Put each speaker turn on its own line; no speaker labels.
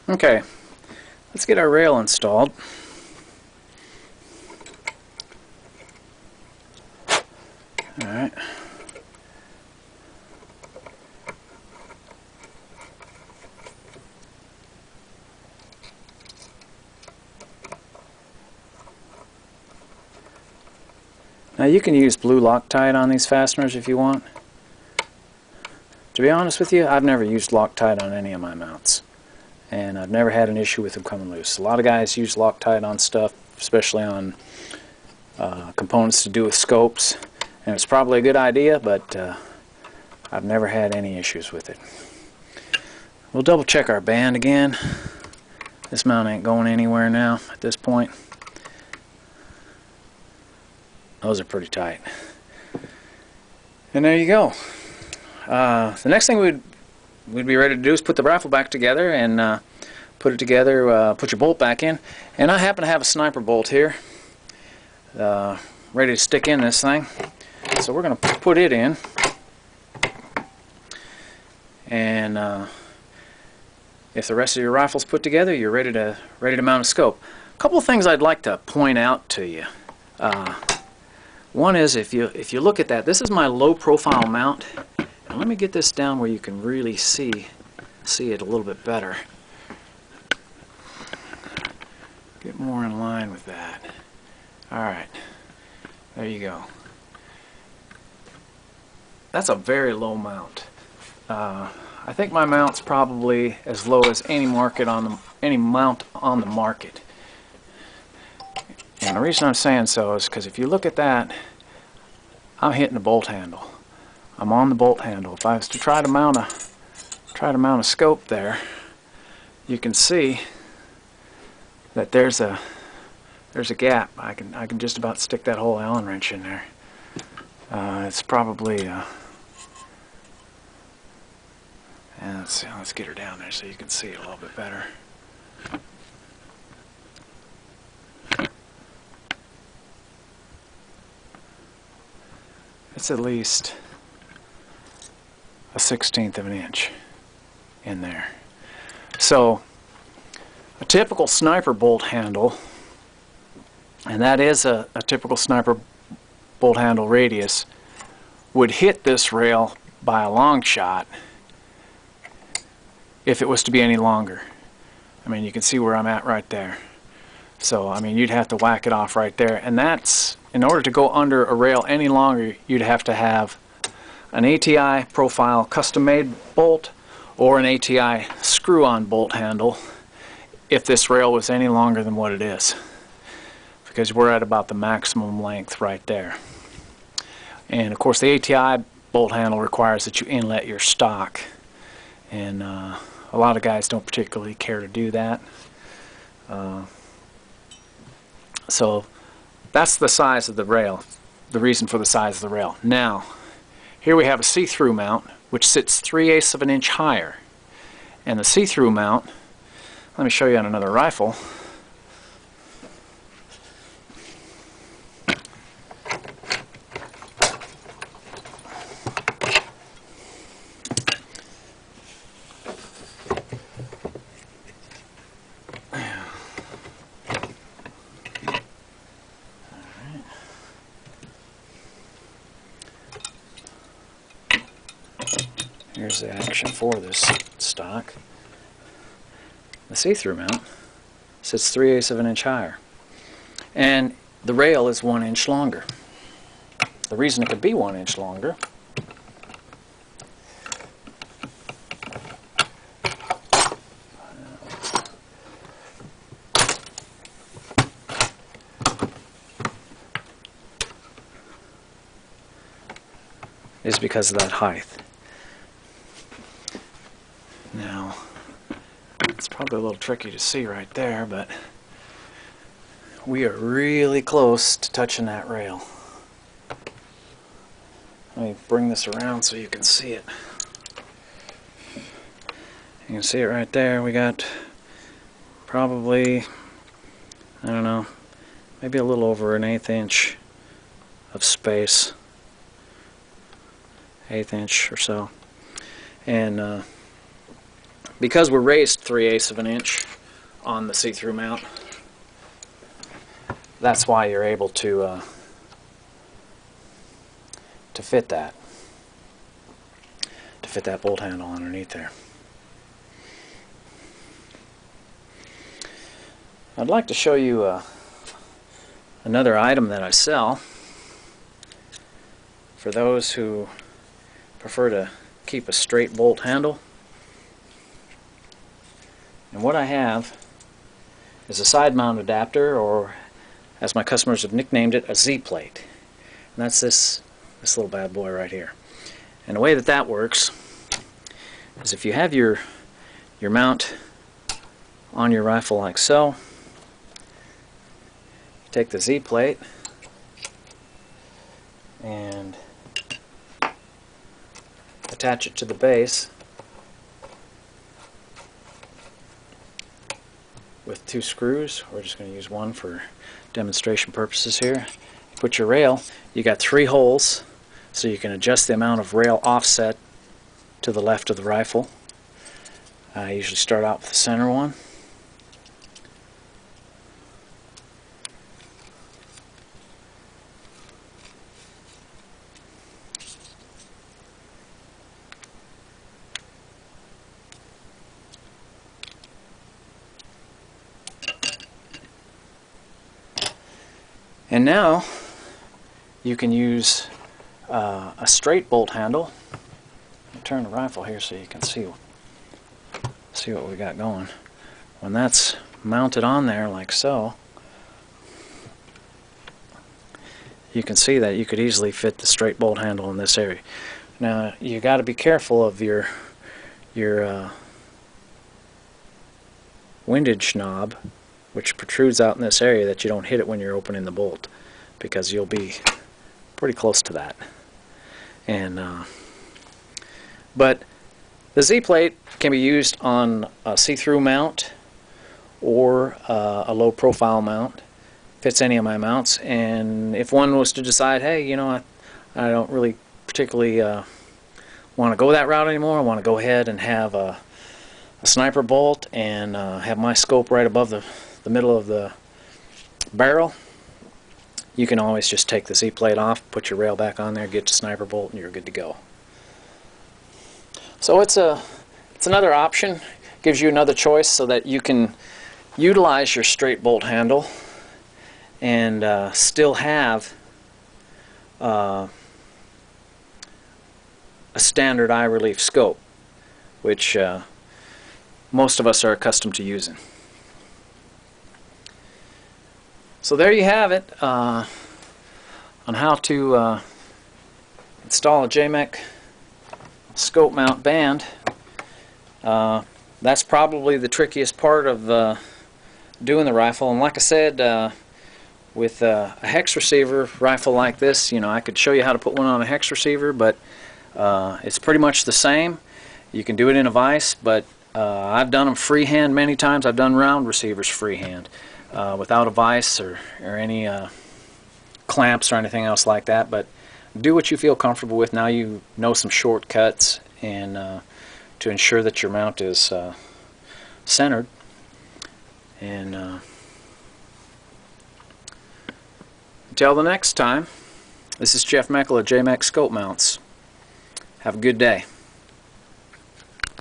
Okay, let's get our rail installed. Alright. Now you can use blue Loctite on these fasteners if you want. To be honest with you, I've never used Loctite on any of my mounts, and I've never had an issue with them coming loose. A lot of guys use Loctite on stuff, especially on components to do with scopes, and it's probably a good idea, but I've never had any issues with it. We'll double check our band again. This mount ain't going anywhere now at this point. Those are pretty tight. And there you go. The next thing we'd be ready to do is put the rifle back together and put it together, put your bolt back in. And I happen to have a sniper bolt here ready to stick in this thing. So we're going to put it in. And if the rest of your rifle's put together, you're ready to mount a scope. A couple of things I'd like to point out to you. One is, if you look at that, this is my low profile mount. And let me get this down where you can really see it a little bit better. Get more in line with that. Alright, there you go. That's a very low mount. I think my mount's probably as low as any mount on the market. And the reason I'm saying so is because if you look at that, I'm hitting the bolt handle. I'm on the bolt handle. If I was to try to mount a scope there, you can see that there's a gap. I can just about stick that whole Allen wrench in there. It's probably and let's get her down there so you can see it a little bit better. It's at least a 1/16 of an inch in there. So a typical sniper bolt handle, and that is a typical sniper bolt handle radius, would hit this rail by a long shot if it was to be any longer. I mean, you can see where I'm at right there. So I mean, you'd have to whack it off right there, and that's, in order to go under a rail any longer, you'd have to have an ATI profile custom-made bolt or an ATI screw-on bolt handle if this rail was any longer than what it is, because we're at about the maximum length right there. And of course the ATI bolt handle requires that you inlet your stock, and a lot of guys don't particularly care to do that. So that's the size of the rail, the reason for the size of the rail. Now, here we have a see-through mount, which sits 3/8 of an inch higher. And the see-through mount, let me show you on another rifle. Here's the action for this stock. The see-through mount sits 3/8 of an inch higher, and the rail is 1 inch longer. The reason it could be 1 inch longer is because of that height. Now, it's probably a little tricky to see right there, but we are really close to touching that rail. Let me bring this around so you can see it. You can see it right there. We got probably, I don't know, maybe a little over an 1/8 inch of space. 1/8 inch or so. And because we're raised 3/8 of an inch on the see-through mount, that's why you're able to fit that bolt handle underneath there. I'd like to show you another item that I sell for those who prefer to keep a straight bolt handle. And what I have is a side mount adapter, or as my customers have nicknamed it, a Z-plate. And that's this little bad boy right here. And the way that works is if you have your mount on your rifle like so, you take the Z-plate and attach it to the base with 2 screws. We're just going to use one for demonstration purposes here. Put your rail, you got 3 holes, so you can adjust the amount of rail offset to the left of the rifle. I usually start out with the center one. And now you can use a straight bolt handle. I'll turn the rifle here so you can see what we got going. When that's mounted on there like so, you can see that you could easily fit the straight bolt handle in this area. Now you got to be careful of your windage knob, which protrudes out in this area, that you don't hit it when you're opening the bolt, because you'll be pretty close to that. And but the Z-plate can be used on a see-through mount or a low profile mount. Fits any of my mounts. And if one was to decide, hey, you know, I don't really particularly want to go that route anymore, I want to go ahead and have a sniper bolt and have my scope right above the middle of the barrel, you can always just take the Z-plate off, put your rail back on there, get your sniper bolt, and you're good to go. So it's another option. Gives you another choice so that you can utilize your straight bolt handle and still have a standard eye relief scope, which most of us are accustomed to using. So there you have it on how to install a Jmeck scope mount band. That's probably the trickiest part of doing the rifle. And like I said, with a hex receiver rifle like this, you know, I could show you how to put one on a hex receiver, but it's pretty much the same. You can do it in a vise, but I've done them freehand many times. I've done round receivers freehand. Without a vise or any clamps or anything else like that, but do what you feel comfortable with. Now you know some shortcuts and to ensure that your mount is centered. And until the next time, this is Jeff Meckel of Jmeck Scope Mounts. Have a good day.